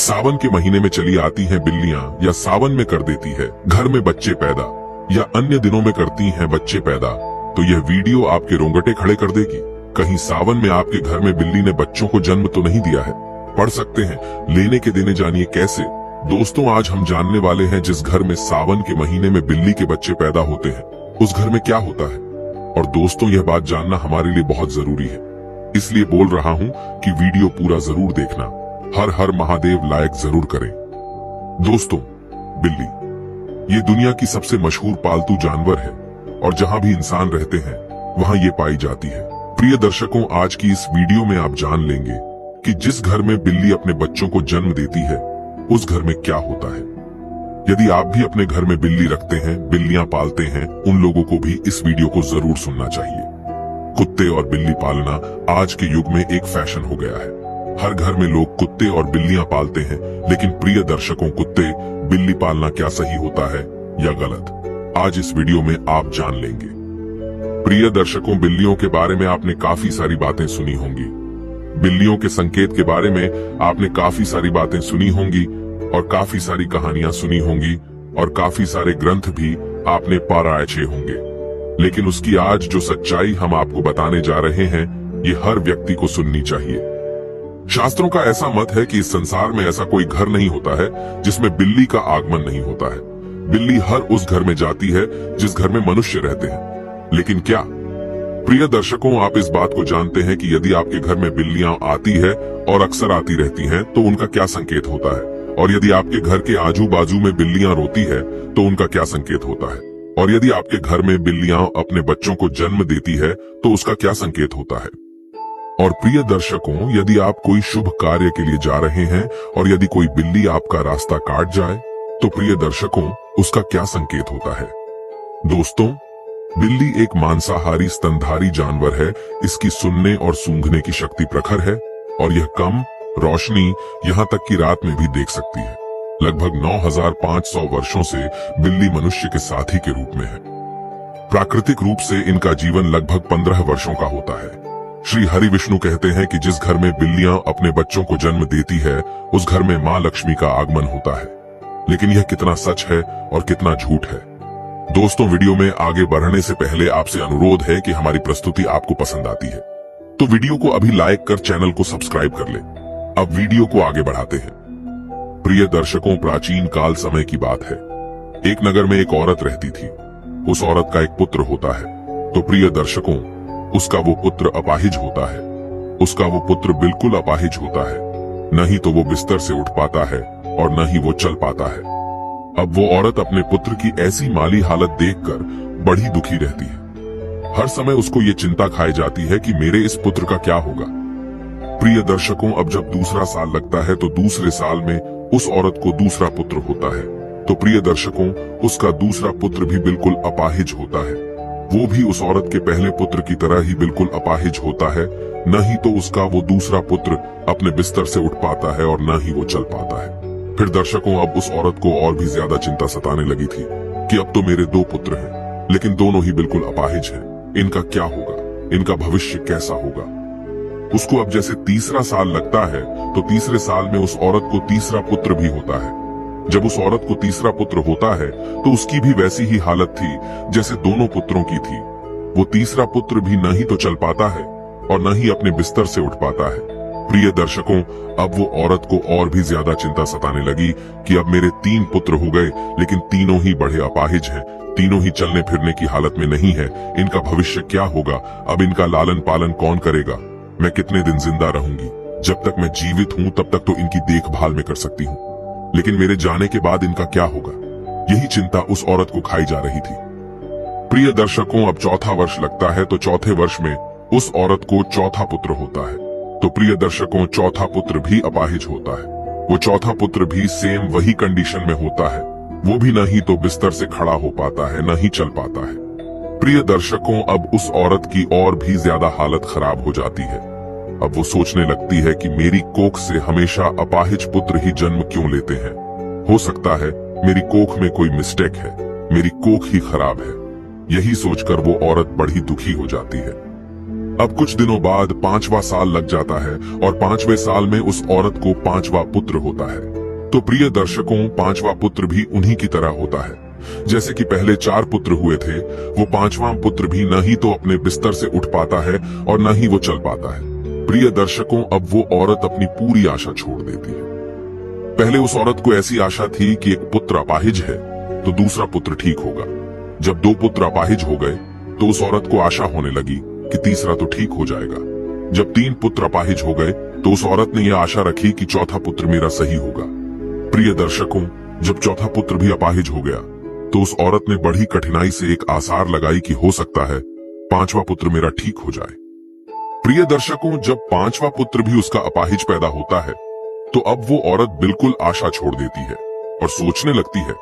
सावन के महीने में चली आती हैं बिल्लियां या सावन में कर देती है घर में बच्चे पैदा या अन्य दिनों में करती हैं बच्चे पैदा, तो यह वीडियो आपके रोंगटे खड़े कर देगी। कहीं सावन में आपके घर में बिल्ली ने बच्चों को जन्म तो नहीं दिया है? पढ़ सकते हैं लेने के देने, जानिए कैसे। दोस्तों, आज हम जानने वाले हैं जिस घर में सावन के महीने में बिल्ली के बच्चे पैदा होते हैं उस घर में क्या होता है। और दोस्तों, यह बात जानना हमारे लिए बहुत जरूरी है, इसलिए बोल रहा हूँ कि वीडियो पूरा जरूर देखना। हर हर महादेव लाइक जरूर करें। दोस्तों, बिल्ली ये दुनिया की सबसे मशहूर पालतू जानवर है और जहां भी इंसान रहते हैं वहां ये पाई जाती है। प्रिय दर्शकों, आज की इस वीडियो में आप जान लेंगे कि जिस घर में बिल्ली अपने बच्चों को जन्म देती है उस घर में क्या होता है। यदि आप भी अपने घर में बिल्ली रखते हैं, बिल्लियां पालते हैं, उन लोगों को भी इस वीडियो को जरूर सुनना चाहिए। कुत्ते और बिल्ली पालना आज के युग में एक फैशन हो गया है। हर घर में लोग कुत्ते और बिल्लियां पालते हैं, लेकिन प्रिय दर्शकों, कुत्ते बिल्ली पालना क्या सही होता है या गलत, आज इस वीडियो में आप जान लेंगे। प्रिय दर्शकों, बिल्लियों के बारे में आपने काफी सारी बातें सुनी होंगी। बिल्लियों के संकेत के बारे में आपने काफी सारी बातें सुनी होंगी और काफी सारी कहानियां सुनी होंगी और काफी सारे ग्रंथ भी आपने पढ़े होंगे। लेकिन उसकी आज जो सच्चाई हम आपको बताने जा रहे हैं, ये हर व्यक्ति को सुननी चाहिए। शास्त्रों का ऐसा मत है कि इस संसार में ऐसा कोई घर नहीं होता है जिसमें बिल्ली का आगमन नहीं होता है। बिल्ली हर उस घर में जाती है जिस घर में मनुष्य रहते हैं। लेकिन क्या प्रिय दर्शकों, आप इस बात को जानते हैं कि यदि आपके घर में बिल्लियां आती है और अक्सर आती रहती हैं, तो उनका क्या संकेत होता है? और यदि आपके घर के आजू बाजू में बिल्लियां रोती है तो उनका क्या संकेत होता है? और यदि आपके घर में बिल्लियां अपने बच्चों को जन्म देती है तो उसका क्या संकेत होता है? और प्रिय दर्शकों, यदि आप कोई शुभ कार्य के लिए जा रहे हैं और यदि कोई बिल्ली आपका रास्ता काट जाए तो प्रिय दर्शकों, उसका क्या संकेत होता है? दोस्तों, बिल्ली एक मांसाहारी स्तनधारी जानवर है। इसकी सुनने और सूंघने की शक्ति प्रखर है और यह कम रोशनी, यहाँ तक कि रात में भी देख सकती है। लगभग 9500 वर्षों से बिल्ली मनुष्य के साथी के रूप में है। प्राकृतिक रूप से इनका जीवन लगभग 15 वर्षों का होता है। श्री हरि विष्णु कहते हैं कि जिस घर में बिल्लियां अपने बच्चों को जन्म देती है उस घर में मां लक्ष्मी का आगमन होता है। लेकिन यह कितना सच है और कितना झूठ है? दोस्तों, वीडियो में आगे बढ़ने से पहले आपसे अनुरोध है कि हमारी प्रस्तुति आपको पसंद आती है तो वीडियो को अभी लाइक कर चैनल को सब्सक्राइब कर ले। अब वीडियो को आगे बढ़ाते हैं। प्रिय दर्शकों, प्राचीन काल समय की बात है। एक नगर में एक औरत रहती थी। उस औरत का एक पुत्र होता है। तो प्रिय दर्शकों, उसका वो पुत्र अपाहिज होता है। उसका वो पुत्र बिल्कुल अपाहिज होता है। न ही तो वो बिस्तर से उठ पाता है और न ही वो चल पाता है। अब वो औरत अपने पुत्र की ऐसी माली हालत देखकर बड़ी दुखी रहती है। हर समय उसको ये चिंता खाई जाती है कि मेरे इस पुत्र का क्या होगा। प्रिय दर्शकों, अब जब दूसरा साल लगता है तो दूसरे साल में उस औरत को दूसरा पुत्र होता है। तो प्रिय दर्शकों, उसका दूसरा पुत्र भी बिल्कुल अपाहिज होता है। वो भी उस औरत के पहले पुत्र की तरह ही बिल्कुल अपाहिज होता है। न ही तो उसका वो दूसरा पुत्र अपने बिस्तर से उठ पाता है और न ही वो चल पाता है। फिर दर्शकों, अब उस औरत को और भी ज्यादा चिंता सताने लगी थी कि अब तो मेरे 2 पुत्र हैं, लेकिन दोनों ही बिल्कुल अपाहिज हैं। इनका क्या होगा? इनका भविष्य कैसा होगा? उसको अब जैसे तीसरा साल लगता है तो तीसरे साल में उस औरत को तीसरा पुत्र भी होता है। जब उस औरत को तीसरा पुत्र होता है तो उसकी भी वैसी ही हालत थी जैसे दोनों पुत्रों की थी। वो तीसरा पुत्र भी न ही तो चल पाता है और न ही अपने बिस्तर से उठ पाता है। प्रिय दर्शकों, अब वो औरत को और भी ज्यादा चिंता सताने लगी कि अब मेरे 3 पुत्र हो गए, लेकिन तीनों ही बड़े अपाहिज हैं। तीनों ही चलने फिरने की हालत में नहीं है। इनका भविष्य क्या होगा? अब इनका लालन पालन कौन करेगा? मैं कितने दिन जिंदा रहूंगी? जब तक मैं जीवित हूँ तब तक तो इनकी देखभाल में कर सकती हूँ, लेकिन मेरे जाने के बाद इनका क्या होगा? यही चिंता उस औरत को खाई जा रही थी। प्रिय दर्शकों, अब चौथा वर्ष लगता है तो चौथे वर्ष में उस औरत को चौथा पुत्र होता है। तो प्रिय दर्शकों, चौथा पुत्र भी अपाहिज होता है। वो चौथा पुत्र भी सेम वही कंडीशन में होता है। वो भी न ही तो बिस्तर से खड़ा हो पाता है, न ही चल पाता है। प्रिय दर्शकों, अब उस औरत की और भी ज्यादा हालत खराब हो जाती है। अब वो सोचने लगती है कि मेरी कोख से हमेशा अपाहिज पुत्र ही जन्म क्यों लेते हैं? हो सकता है मेरी कोख में कोई मिस्टेक है, मेरी कोख ही खराब है। यही सोचकर वो औरत बड़ी दुखी हो जाती है। अब कुछ दिनों बाद 5वां साल लग जाता है और 5वें साल में उस औरत को 5वां पुत्र होता है। तो प्रिय दर्शकों, पांचवा पुत्र भी उन्हीं की तरह होता है। जैसे कि पहले 4 पुत्र हुए थे, वो पांचवा पुत्र भी न ही तो अपने बिस्तर से उठ पाता है और न ही वो चल पाता है। प्रिय दर्शकों, अब वो औरत अपनी पूरी आशा छोड़ देती है। पहले उस औरत को ऐसी आशा थी कि एक पुत्र अपाहिज है तो दूसरा पुत्र ठीक होगा। जब 2 पुत्र अपाहिज हो गए तो उस औरत को आशा होने लगी कि तीसरा तो ठीक हो जाएगा। जब 3 पुत्र अपाहिज हो गए तो उस औरत ने यह आशा रखी कि चौथा पुत्र मेरा सही होगा। प्रिय दर्शकों, जब चौथा पुत्र भी अपाहिज हो गया तो उस औरत ने बड़ी कठिनाई से एक आसार लगाई कि हो सकता है 5वां पुत्र मेरा ठीक हो जाए। प्रिय दर्शकों, जब 5वां पुत्र भी उसका अपाहिज पैदा होता है तो अब वो औरत बिल्कुल आशा छोड़ देती है और सोचने लगती है,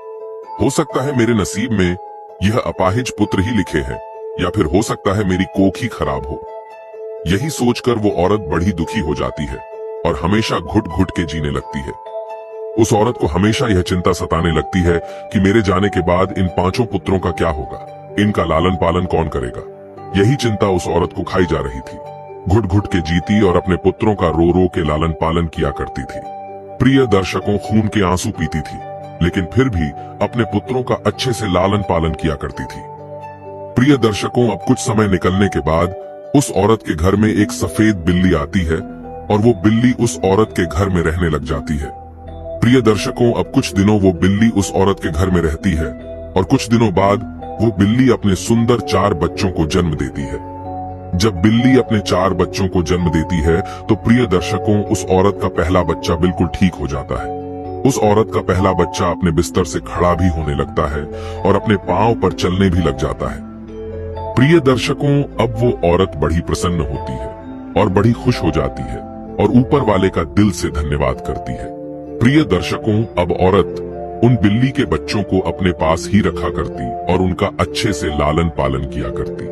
हो सकता है मेरे नसीब में यह अपाहिज पुत्र ही लिखे हैं, या फिर हो सकता है मेरी कोख ही खराब हो। यही सोचकर वो औरत बड़ी दुखी हो जाती है और हमेशा घुट घुट के जीने लगती है। उस औरत को हमेशा यह चिंता सताने लगती है कि मेरे जाने के बाद इन 5 पुत्रों का क्या होगा, इनका लालन पालन कौन करेगा। यही चिंता उस औरत को खाई जा रही थी। घुट घुट के जीती और अपने पुत्रों का रो रो के लालन पालन किया करती थी। प्रिय दर्शकों, खून के आंसू पीती थी, लेकिन फिर भी अपने पुत्रों का अच्छे से लालन पालन किया करती थी। प्रिय दर्शकों, अब कुछ समय निकलने के बाद उस औरत के घर में एक सफेद बिल्ली आती है और वो बिल्ली उस औरत के घर में रहने लग जाती है। प्रिय दर्शकों, अब कुछ दिनों वो बिल्ली उस औरत के घर में रहती है और कुछ दिनों बाद वो बिल्ली अपने सुंदर 4 बच्चों को जन्म देती है। जब बिल्ली अपने 4 बच्चों को जन्म देती है तो प्रिय दर्शकों, उस औरत का पहला बच्चा बिल्कुल ठीक हो जाता है। उस औरत का पहला बच्चा अपने बिस्तर से खड़ा भी होने लगता है और अपने पांव पर चलने भी लग जाता है। प्रिय दर्शकों, अब वो औरत बड़ी प्रसन्न होती है और बड़ी खुश हो जाती है और ऊपर वाले का दिल से धन्यवाद करती है। प्रिय दर्शकों, अब औरत उन बिल्ली के बच्चों को अपने पास ही रखा करती और उनका अच्छे से लालन पालन किया करती।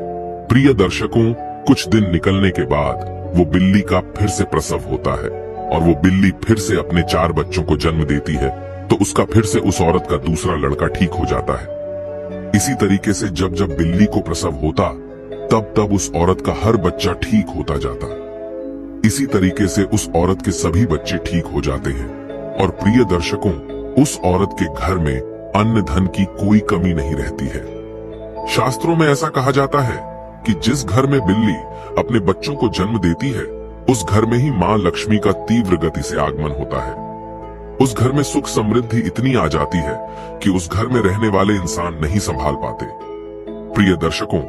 प्रिय दर्शकों, कुछ दिन निकलने के बाद वो बिल्ली का फिर से प्रसव होता है और वो बिल्ली फिर से अपने 4 बच्चों को जन्म देती है तो उसका फिर से उस औरत का दूसरा लड़का ठीक हो जाता है। इसी तरीके से जब जब बिल्ली को प्रसव होता तब तब उस औरत का हर बच्चा ठीक होता जाता। इसी तरीके से उस औरत के सभी बच्चे ठीक हो जाते हैं और प्रिय दर्शकों, उस औरत के घर में अन्न धन की कोई कमी नहीं रहती है। शास्त्रों में ऐसा कहा जाता है कि जिस घर में बिल्ली अपने बच्चों को जन्म देती है उस घर में ही मां लक्ष्मी का तीव्र गति से आगमन होता है। उस घर में सुख समृद्धि इतनी आ जाती है कि उस घर में रहने वाले इंसान नहीं संभाल पाते। प्रिय दर्शकों,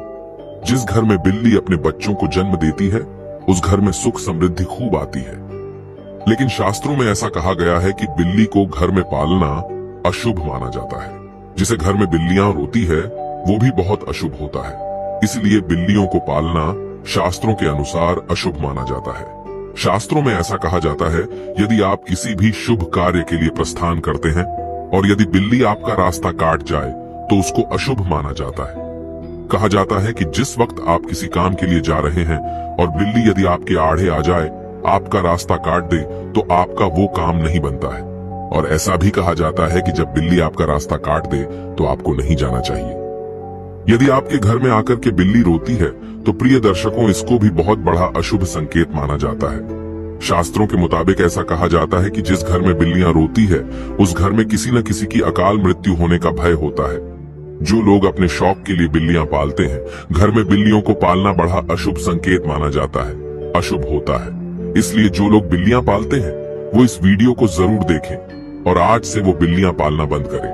जिस घर में बिल्ली अपने बच्चों को जन्म देती है उस घर में सुख समृद्धि खूब आती है। लेकिन शास्त्रों में ऐसा कहा गया है कि बिल्ली को घर में पालना अशुभ माना जाता है। जिसे घर में बिल्लियां रोती है वो भी बहुत अशुभ होता है, इसलिए बिल्लियों को पालना शास्त्रों के अनुसार अशुभ माना जाता है। शास्त्रों में ऐसा कहा जाता है, यदि आप किसी भी शुभ कार्य के लिए प्रस्थान करते हैं और यदि बिल्ली आपका रास्ता काट जाए तो उसको अशुभ माना जाता है। कहा जाता है कि जिस वक्त आप किसी काम के लिए जा रहे हैं और बिल्ली यदि आपके आड़े आ जाए, आपका रास्ता काट दे, तो आपका वो काम नहीं बनता है। और ऐसा भी कहा जाता है कि जब बिल्ली आपका रास्ता काट दे तो आपको नहीं जाना चाहिए। यदि आपके घर में आकर के बिल्ली रोती है तो प्रिय दर्शकों, इसको भी बहुत बड़ा अशुभ संकेत माना जाता है। शास्त्रों के मुताबिक ऐसा कहा जाता है कि जिस घर में बिल्लियां रोती है उस घर में किसी न किसी की अकाल मृत्यु होने का भय होता है। जो लोग अपने शौक के लिए बिल्लियां पालते हैं, घर में बिल्लियों को पालना बड़ा अशुभ संकेत माना जाता है, अशुभ होता है। इसलिए जो लोग बिल्लियां पालते हैं वो इस वीडियो को जरूर देखें और आज से वो बिल्लियां पालना बंद करें।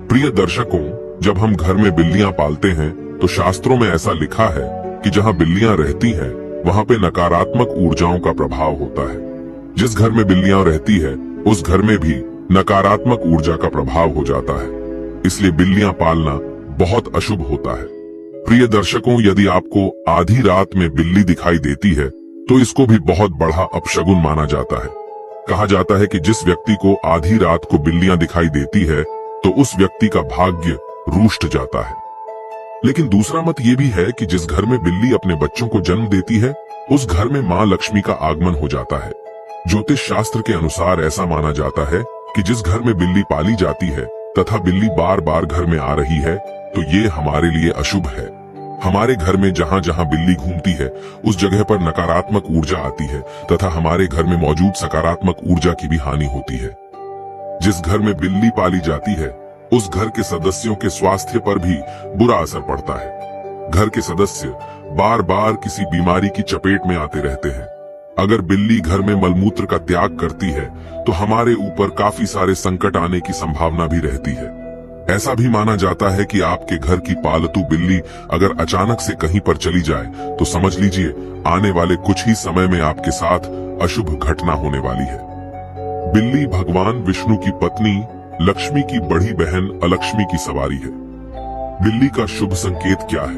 प्रिय दर्शकों, जब हम घर में बिल्लियां पालते हैं तो शास्त्रों में ऐसा लिखा है कि जहां बिल्लियां रहती हैं वहां पे नकारात्मक ऊर्जाओं का प्रभाव होता है। जिस घर में बिल्लियां रहती है उस घर में भी नकारात्मक ऊर्जा का प्रभाव हो जाता है, इसलिए बिल्लियां पालना बहुत अशुभ होता है। प्रिय दर्शकों, यदि आपको आधी रात में बिल्ली दिखाई देती है तो इसको भी बहुत बड़ा अपशगुन माना जाता है। कहा जाता है कि जिस व्यक्ति को आधी रात को बिल्लियां दिखाई देती है तो उस व्यक्ति का भाग्य रूष्ट जाता है। लेकिन दूसरा मत ये भी है कि जिस घर में बिल्ली अपने बच्चों को जन्म देती है उस घर में मां लक्ष्मी का आगमन हो जाता है। ज्योतिष शास्त्र के अनुसार ऐसा माना जाता है कि जिस घर में बिल्ली पाली जाती है तथा बिल्ली बार बार घर में आ रही है तो ये हमारे लिए अशुभ है। हमारे घर में जहां जहां बिल्ली घूमती है उस जगह पर नकारात्मक ऊर्जा आती है तथा हमारे घर में मौजूद सकारात्मक ऊर्जा की भी हानि होती है। जिस घर में बिल्ली पाली जाती है उस घर के सदस्यों के स्वास्थ्य पर भी बुरा असर पड़ता है। घर के सदस्य बार बार किसी बीमारी की चपेट में आते रहते हैं। अगर बिल्ली घर में मलमूत्र का त्याग करती है तो हमारे ऊपर काफी सारे संकट आने की संभावना भी रहती है। ऐसा भी माना जाता है कि आपके घर की पालतू बिल्ली अगर अचानक से कहीं पर चली जाए तो समझ लीजिए आने वाले कुछ ही समय में आपके साथ अशुभ घटना होने वाली है। बिल्ली भगवान विष्णु की पत्नी लक्ष्मी की बड़ी बहन अलक्ष्मी की सवारी है। बिल्ली का शुभ संकेत क्या है?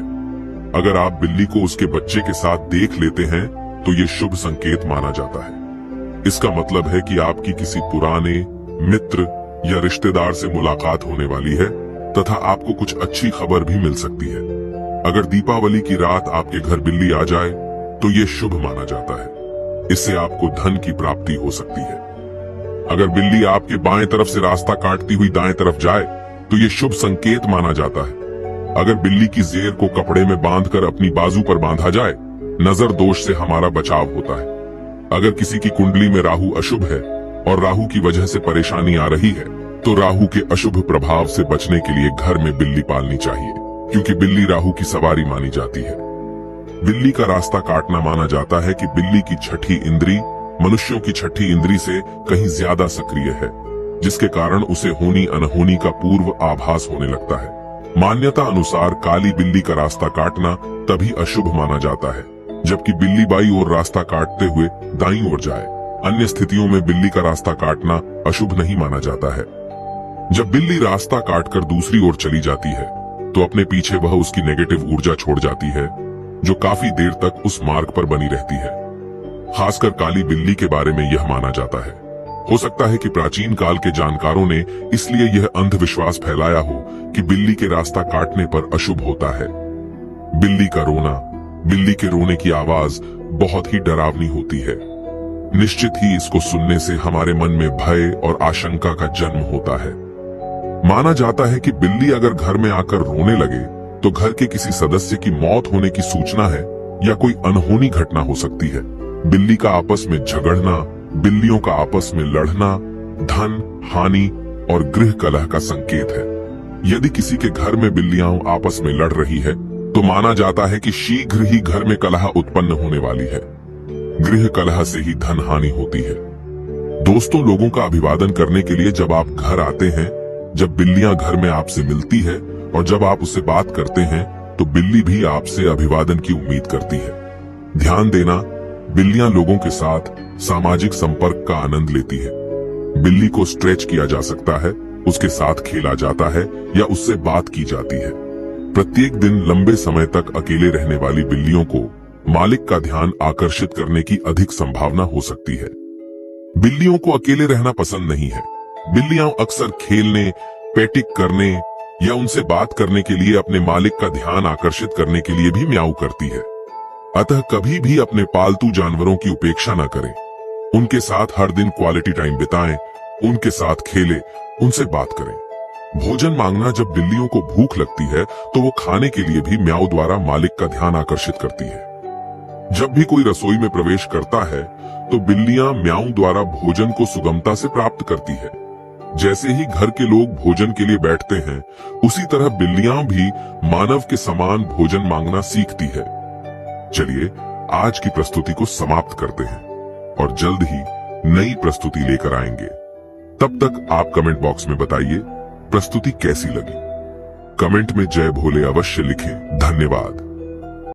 अगर आप बिल्ली को उसके बच्चे के साथ देख लेते हैं तो ये शुभ संकेत माना जाता है। इसका मतलब है कि आपकी किसी पुराने मित्र या रिश्तेदार से मुलाकात होने वाली है तथा आपको कुछ अच्छी खबर भी मिल सकती है। अगर दीपावली की रात आपके घर बिल्ली आ जाए तो ये शुभ माना जाता है। इससे आपको धन की प्राप्ति हो सकती है। अगर बिल्ली आपके बाएं तरफ से रास्ता काटती हुई दाएं तरफ जाए तो ये शुभ संकेत माना जाता है। अगर बिल्ली की जेर को कपड़े में बांधकर अपनी बाजू पर बांधा जाए, नजर दोष से हमारा बचाव होता है। अगर किसी की कुंडली में राहु अशुभ है और राहु की वजह से परेशानी आ रही है तो राहु के अशुभ प्रभाव से बचने के लिए घर में बिल्ली पालनी चाहिए, क्योंकि बिल्ली राहु की सवारी मानी जाती है। बिल्ली का रास्ता काटना माना जाता है कि बिल्ली की छठी इंद्री मनुष्यों की छठी इंद्री से कहीं ज्यादा सक्रिय है, जिसके कारण उसे होनी अनहोनी का पूर्व आभास होने लगता है। मान्यता अनुसार काली बिल्ली का रास्ता काटना तभी अशुभ माना जाता है जबकि बिल्ली बाईं ओर रास्ता काटते हुए दाईं ओर जाए। अन्य स्थितियों में बिल्ली का रास्ता काटना अशुभ नहीं माना जाता है। जब बिल्ली रास्ता काटकर दूसरी ओर चली जाती है तो अपने पीछे वह उसकी नेगेटिव ऊर्जा छोड़ जाती है, जो काफी देर तक उस मार्ग पर बनी रहती है। खासकर काली बिल्ली के बारे में यह माना जाता है। हो सकता है कि प्राचीन काल के जानकारों ने इसलिए यह अंधविश्वास फैलाया हो कि बिल्ली के रास्ता काटने पर अशुभ होता है। बिल्ली का रोना, बिल्ली के रोने की आवाज बहुत ही डरावनी होती है। निश्चित ही इसको सुनने से हमारे मन में भय और आशंका का जन्म होता है। माना जाता है कि बिल्ली अगर घर में आकर रोने लगे तो घर के किसी सदस्य की मौत होने की सूचना है या कोई अनहोनी घटना हो सकती है। बिल्ली का आपस में झगड़ना, बिल्लियों का आपस में लड़ना धन हानि और गृह कलह का संकेत है। यदि किसी के घर में बिल्लियां आपस में लड़ रही है तो माना जाता है कि शीघ्र ही घर में कलह उत्पन्न होने वाली है। गृह कलह से ही धन हानि होती है। दोस्तों, लोगों का अभिवादन करने के लिए जब आप घर आते हैं, जब बिल्लियां घर में आपसे मिलती है और जब आप उससे बात करते हैं तो बिल्ली भी आपसे अभिवादन की उम्मीद करती है। ध्यान देना, बिल्लियां लोगों के साथ सामाजिक संपर्क का आनंद लेती है। बिल्ली को स्ट्रेच किया जा सकता है, उसके साथ खेला जाता है या उससे बात की जाती है। प्रत्येक दिन लंबे समय तक अकेले रहने वाली बिल्लियों को मालिक का ध्यान आकर्षित करने की अधिक संभावना हो सकती है। बिल्लियों को अकेले रहना पसंद नहीं है। बिल्लियां अक्सर खेलने, पेटिक करने या उनसे बात करने के लिए अपने मालिक का ध्यान आकर्षित करने के लिए भी म्याऊ करती है। अतः कभी भी अपने पालतू जानवरों की उपेक्षा न करें। उनके साथ हर दिन क्वालिटी टाइम बिताएं, उनके साथ खेलें, उनसे बात करें। भोजन मांगना, जब बिल्लियों को भूख लगती है तो वो खाने के लिए भी म्याऊ द्वारा मालिक का ध्यान आकर्षित करती है। जब भी कोई रसोई में प्रवेश करता है तो बिल्लियां म्याऊ द्वारा भोजन को सुगमता से प्राप्त करती है। जैसे ही घर के लोग भोजन के लिए बैठते हैं, उसी तरह बिल्लियां भी मानव के समान भोजन मांगना सीखती है। चलिए आज की प्रस्तुति को समाप्त करते हैं और जल्द ही नई प्रस्तुति लेकर आएंगे। तब तक आप कमेंट बॉक्स में बताइए प्रस्तुति कैसी लगी। कमेंट में जय भोले अवश्य लिखें। धन्यवाद।